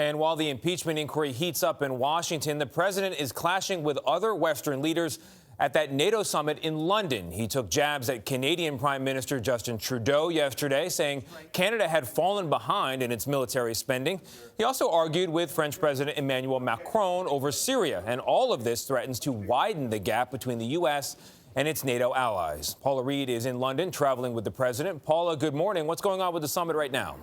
And while the impeachment inquiry heats up in Washington, the president is clashing with other Western leaders at that NATO summit in London. He took jabs at Canadian Prime Minister Justin Trudeau yesterday, saying Canada had fallen behind in its military spending. He also argued with French President Emmanuel Macron over Syria, and all of this threatens to widen the gap between the U.S. and its NATO allies. Paula Reid is in London traveling with the president. Paula, good morning. What's going on with the summit right now?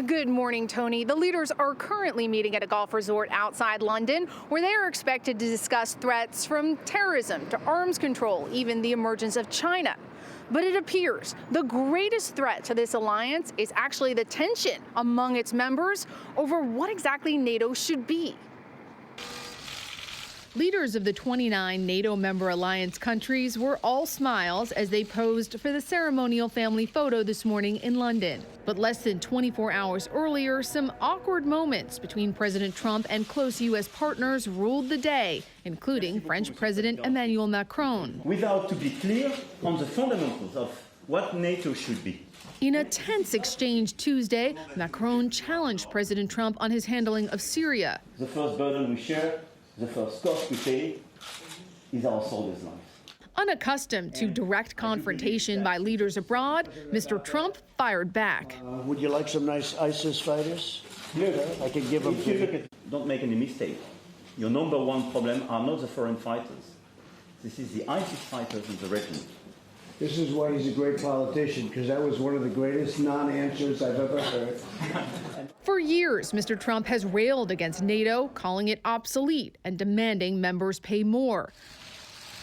Good morning, Tony. The leaders are currently meeting at a golf resort outside London, where they are expected to discuss threats from terrorism to arms control, even the emergence of China. But it appears the greatest threat to this alliance is actually the tension among its members over what exactly NATO should be. Leaders of the 29 NATO member alliance countries were all smiles as they posed for the ceremonial family photo this morning in London. But less than 24 hours earlier, some awkward moments between President Trump and close U.S. partners ruled the day, including French President Emmanuel Macron. Without to be clear on the fundamentals of what NATO should be. In a tense exchange Tuesday, Macron challenged President Trump on his handling of Syria. The first burden we share, the first cost we pay, is our soldiers' lives. Unaccustomed to direct confrontation by leaders abroad, Mr. Trump fired back. Would you like some nice ISIS fighters? I could give them to you. Don't make any mistake. Your number one problem are not the foreign fighters. This is the ISIS fighters in the region. This is why he's a great politician, because that was one of the greatest non-answers I've ever heard. For years, Mr. Trump has railed against NATO, calling it obsolete and demanding members pay more.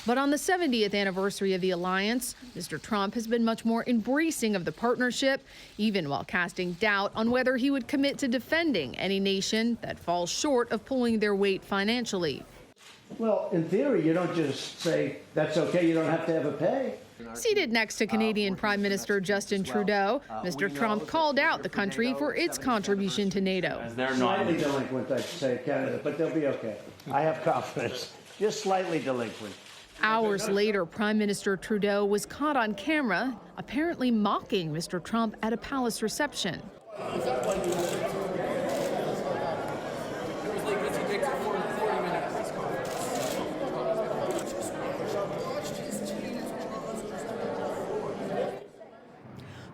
But on the 70th anniversary of the alliance, Mr. Trump has been much more embracing of the partnership, even while casting doubt on whether he would commit to defending any nation that falls short of pulling their weight financially. Well, in theory, you don't just say, that's okay, you don't have to have a pay. Seated next to Canadian Prime Minister Justin Trudeau, Mr. Trump called out the country for its contribution to NATO. They're slightly delinquent, I'd say, Canada, but they'll be okay. I have confidence. Just slightly delinquent. Hours later, Prime Minister Trudeau was caught on camera, apparently mocking Mr. Trump at a palace reception.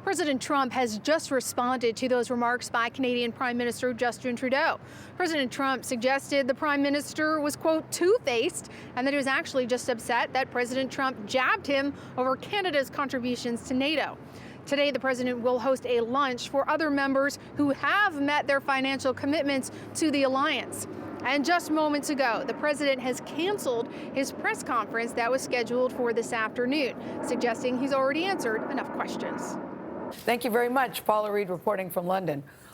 President Trump has just responded to those remarks by Canadian Prime Minister Justin Trudeau. President Trump suggested the Prime Minister was, quote, two-faced, and that he was actually just upset that President Trump jabbed him over Canada's contributions to NATO. Today, the president will host a lunch for other members who have met their financial commitments to the alliance. And just moments ago, the president has canceled his press conference that was scheduled for this afternoon, suggesting he's already answered enough questions. Thank you very much. Paula Reid reporting from London.